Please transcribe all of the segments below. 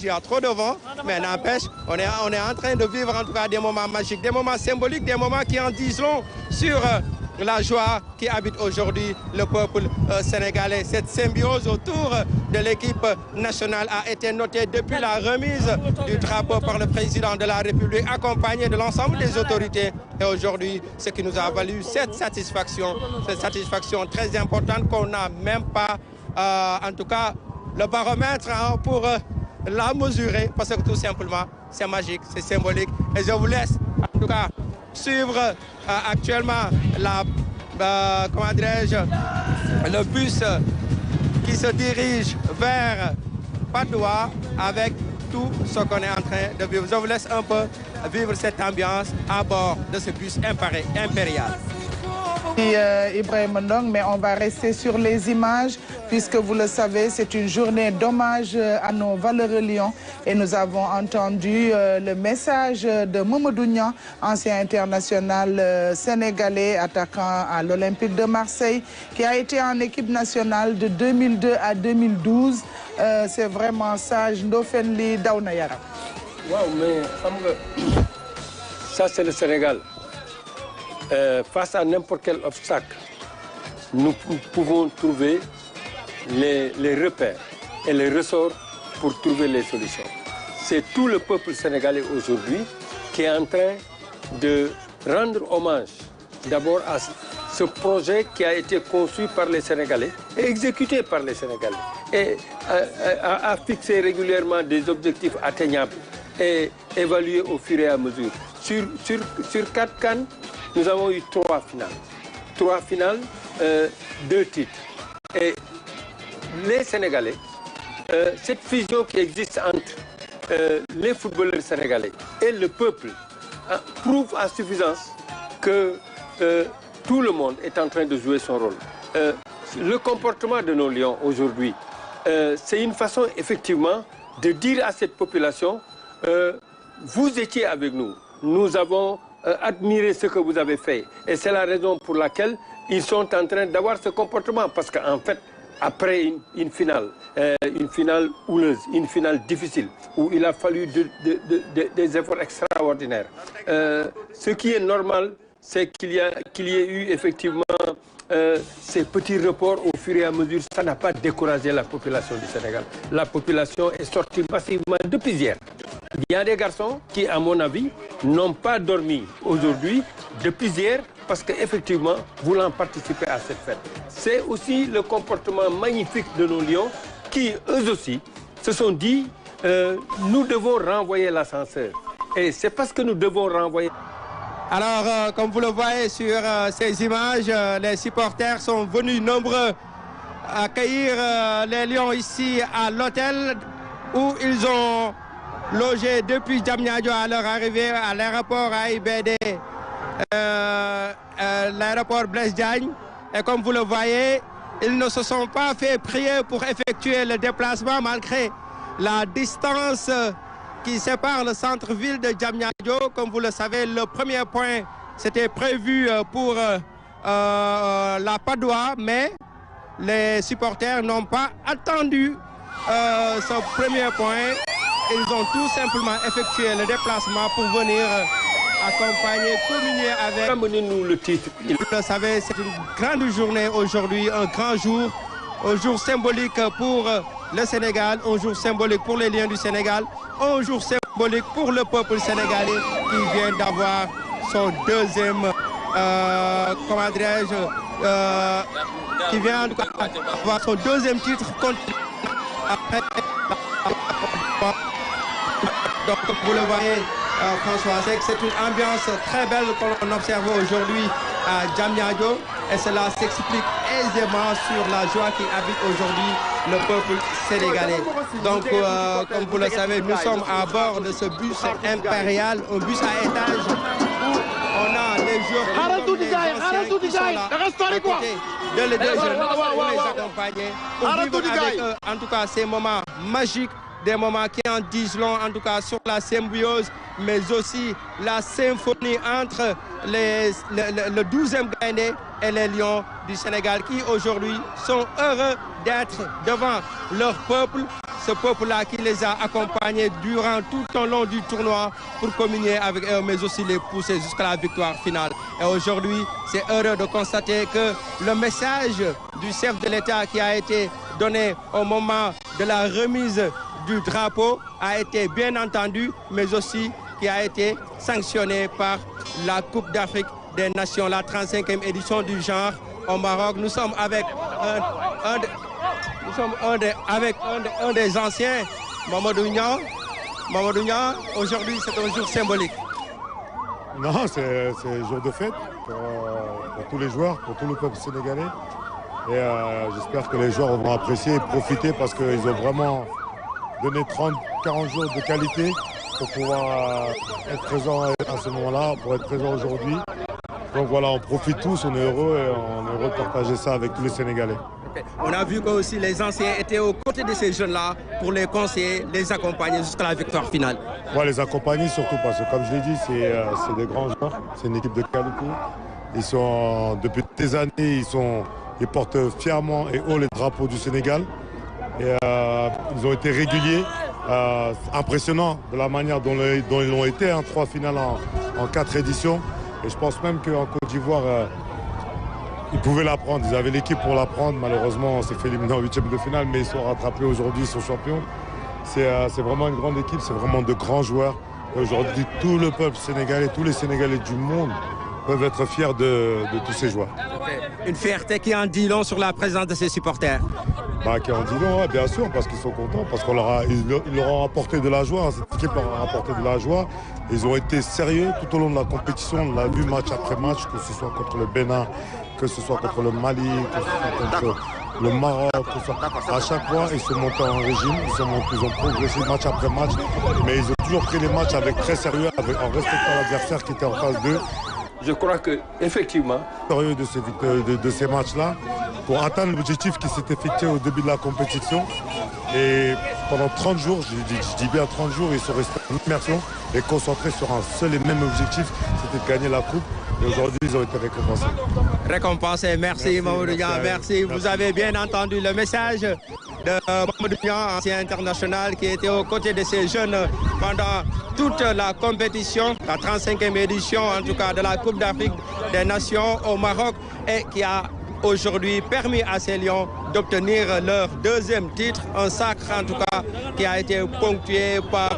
il y a trop de vent, mais n'empêche, on est en train de vivre en tout cas des moments magiques, des moments symboliques, des moments qui en disent long sur la joie qui habite aujourd'hui le peuple sénégalais. Cette symbiose autour de l'équipe nationale a été notée depuis la remise du drapeau par le président de la République, accompagné de l'ensemble des autorités. Et aujourd'hui, ce qui nous a valu cette satisfaction très importante qu'on n'a même pas, en tout cas, le baromètre pour la mesurer, parce que tout simplement, c'est magique, c'est symbolique. Et je vous laisse, en tout cas, suivre actuellement le bus qui se dirige vers Padoua avec tout ce qu'on est en train de vivre. Je vous laisse un peu vivre cette ambiance à bord de ce bus impérial. Ibrahim Ndong, mais on va rester sur les images puisque vous le savez, c'est une journée d'hommage à nos valeureux lions et nous avons entendu le message de Mamadou Niang, ancien international sénégalais, attaquant à l'Olympique de Marseille, qui a été en équipe nationale de 2002 à 2012. C'est vraiment sage. Ndofène li daw na yaram. Waaw, mais ça c'est le Sénégal. Face à n'importe quel obstacle, nous pouvons trouver les repères et les ressorts pour trouver les solutions. C'est tout le peuple sénégalais aujourd'hui qui est en train de rendre hommage d'abord à ce projet qui a été conçu par les Sénégalais et exécuté par les Sénégalais et a fixé régulièrement des objectifs atteignables et évalués au fur et à mesure. Sur 4 CAN, nous avons eu 3 finales. 3 finales, 2 titres. Et les Sénégalais, cette fusion qui existe entre les footballeurs sénégalais et le peuple prouve à suffisance que tout le monde est en train de jouer son rôle. Le comportement de nos lions aujourd'hui, c'est une façon effectivement de dire à cette population, vous étiez avec nous, nous avons admiré ce que vous avez fait. Et c'est la raison pour laquelle ils sont en train d'avoir ce comportement. Parce qu'en fait, après une finale houleuse, une finale difficile, où il a fallu des efforts extraordinaires, ce qui est normal, c'est qu'il y ait eu effectivement ces petits reports au fur et à mesure. Ça n'a pas découragé la population du Sénégal. La population est sortie massivement depuis hier. Il y a des garçons qui, à mon avis, n'ont pas dormi aujourd'hui depuis hier parce qu'effectivement, voulant participer à cette fête. C'est aussi le comportement magnifique de nos lions qui, eux aussi, se sont dit nous devons renvoyer l'ascenseur. Et c'est parce que nous devons renvoyer... Alors, comme vous le voyez sur ces images, les supporters sont venus nombreux accueillir les lions ici à l'hôtel où ils ont logé depuis Diamniadio à leur arrivée à l'aéroport AIBD, l'aéroport Blaise Diagne. Et comme vous le voyez, ils ne se sont pas fait prier pour effectuer le déplacement malgré la distance qui sépare le centre-ville de Diamniadio. Comme vous le savez, le premier point, c'était prévu pour la Padoua, mais les supporters n'ont pas attendu ce premier point. Ils ont tout simplement effectué le déplacement pour venir accompagner, communier avec... Ramenez-nous le titre. Vous le savez, c'est une grande journée aujourd'hui, un grand jour, un jour symbolique pour le Sénégal, un jour symbolique pour les lions du Sénégal, un jour symbolique pour le peuple sénégalais qui vient d'avoir son deuxième, comment dirais-je, qui vient d'avoir son deuxième titre contre... Donc, comme vous le voyez, François, c'est une ambiance très belle que l'on observe aujourd'hui à Diamniadio et cela s'explique aisément sur la joie qui habite aujourd'hui le peuple sénégalais. Donc, comme vous le savez, nous sommes à bord de ce bus impérial, un bus à étage où on a les joueurs qui sont là à côté de les deux jeunes pour les accompagner, pour vivre avec eux, en tout cas, ces moments magiques, des moments qui en disent long, en tout cas, sur la symbiose, mais aussi la symphonie entre le 12e Gaïndé et les Lions du Sénégal, qui aujourd'hui sont heureux d'être devant leur peuple, ce peuple-là qui les a accompagnés durant tout au long du tournoi pour communier avec eux, mais aussi les pousser jusqu'à la victoire finale. Et aujourd'hui, c'est heureux de constater que le message du chef de l'État qui a été donné au moment de la remise du drapeau a été bien entendu, mais aussi qui a été sanctionné par la Coupe d'Afrique des Nations, la 35e édition du genre au Maroc. Nous sommes avec un des anciens, Mamadou Niang. Mamadou Niang, aujourd'hui c'est un jour symbolique. Non, c'est un jour de fête pour tous les joueurs, pour tout le peuple sénégalais. Et j'espère que les joueurs vont apprécier et profiter parce qu'ils ont vraiment donné 30-40 jours de qualité pour pouvoir être présent à ce moment-là, pour être présent aujourd'hui. Donc voilà, on profite tous, on est heureux et on est heureux de partager ça avec tous les Sénégalais. On a vu que aussi les anciens étaient aux côtés de ces jeunes-là pour les conseiller, les accompagner jusqu'à la victoire finale. Ouais, les accompagner surtout parce que comme je l'ai dit, c'est des grands joueurs, c'est une équipe de qualité. Ils sont, depuis des années, ils portent fièrement et haut les drapeaux du Sénégal. Et ils ont été réguliers, impressionnants de la manière dont ils l'ont été, 3 finales en 4 éditions. Et je pense même qu'en Côte d'Ivoire, ils pouvaient la prendre. Ils avaient l'équipe pour la prendre. Malheureusement, on s'est fait éliminer en 8e de finale, mais ils sont rattrapés aujourd'hui, ils sont champions. C'est vraiment une grande équipe, c'est vraiment de grands joueurs. Aujourd'hui, tout le peuple sénégalais, tous les Sénégalais du monde peuvent être fiers de tous ces joueurs. Une fierté qui en dit long sur la présence de ses supporters. Qui en dit long, bien sûr, parce qu'ils sont contents, parce qu'ils leur ont apporté de la joie. Cette équipe leur a apporté de la joie. Ils ont été sérieux tout au long de la compétition. On l'a vu match après match, que ce soit contre le Bénin, que ce soit contre le Mali, que ce soit contre le Maroc. À chaque fois, ils se montent en régime, ils ont progressé match après match, mais ils ont toujours pris les matchs avec très sérieux, en respectant l'adversaire qui était en face d'eux. Je crois qu'effectivement, sérieux de ces matchs-là, pour atteindre l'objectif qui s'était fixé au début de la compétition. Et pendant 30 jours, je dis bien 30 jours, ils sont restés en immersion et concentrés sur un seul et même objectif, c'était de gagner la coupe. Et aujourd'hui, ils ont été récompensés. Récompensés, merci Mamadou Niang, merci. Vous avez bien entendu le message de Mamadou Niang, ancien international, qui était aux côtés de ces jeunes pendant toute la compétition, la 35e édition en tout cas de la Coupe d'Afrique des Nations au Maroc, et qui a aujourd'hui permis à ces Lions d'obtenir leur 2e titre, un sacre en tout cas qui a été ponctué par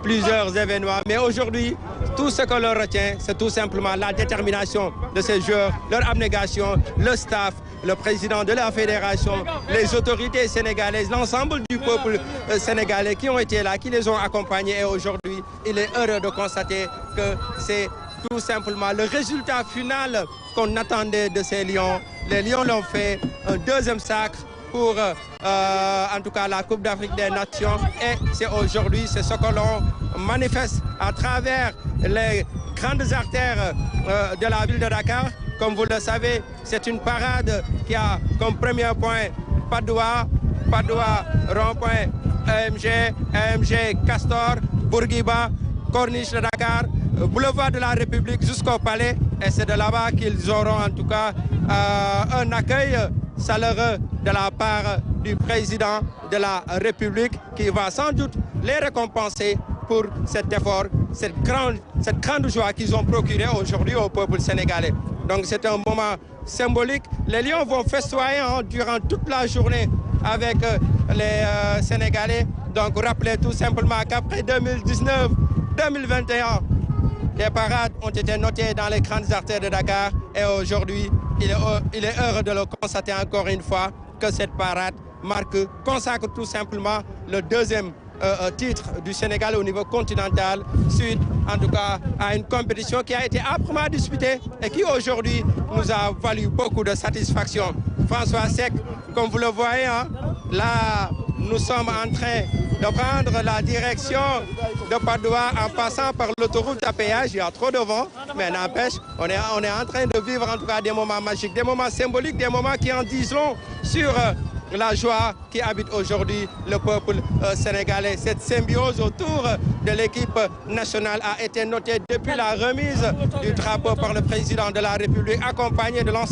plusieurs événements. Mais aujourd'hui, tout ce que l'on retient, c'est tout simplement la détermination de ces joueurs, leur abnégation, le staff, le président de la fédération, les autorités sénégalaises, l'ensemble du peuple sénégalais qui ont été là, qui les ont accompagnés. Et aujourd'hui, il est heureux de constater que c'est tout simplement le résultat final qu'on attendait de ces Lions. Les Lions l'ont fait, un 2e sacre pour en tout cas la Coupe d'Afrique des Nations. Et c'est aujourd'hui, c'est ce que l'on manifeste à travers les grandes artères de la ville de Dakar. Comme vous le savez, c'est une parade qui a comme premier point Padoua, rond-point AMG, Castor, Bourguiba, Corniche de Dakar, boulevard de la République jusqu'au palais. Et c'est de là-bas qu'ils auront en tout cas un accueil chaleureux de la part du président de la République qui va sans doute les récompenser pour cet effort, cette grande joie qu'ils ont procurée aujourd'hui au peuple sénégalais. Donc c'est un moment symbolique. Les Lions vont festoyer durant toute la journée avec les Sénégalais. Donc rappelez tout simplement qu'après 2019, 2021, les parades ont été notées dans les grandes artères de Dakar. Et aujourd'hui, il est heureux de le constater encore une fois que cette parade consacre tout simplement le 2e titre du Sénégal au niveau continental, suite en tout cas à une compétition qui a été âprement disputée et qui aujourd'hui nous a valu beaucoup de satisfaction. François Seck, comme vous le voyez, là nous sommes en train de prendre la direction de Padoua en passant par l'autoroute à péage. Il y a trop de vent, mais n'empêche, on est en train de vivre en tout cas des moments magiques, des moments symboliques, des moments qui en disent long sur la joie qui habite aujourd'hui le peuple sénégalais. Cette symbiose autour de l'équipe nationale a été notée depuis la remise du drapeau par le président de la République, accompagné de l'ensemble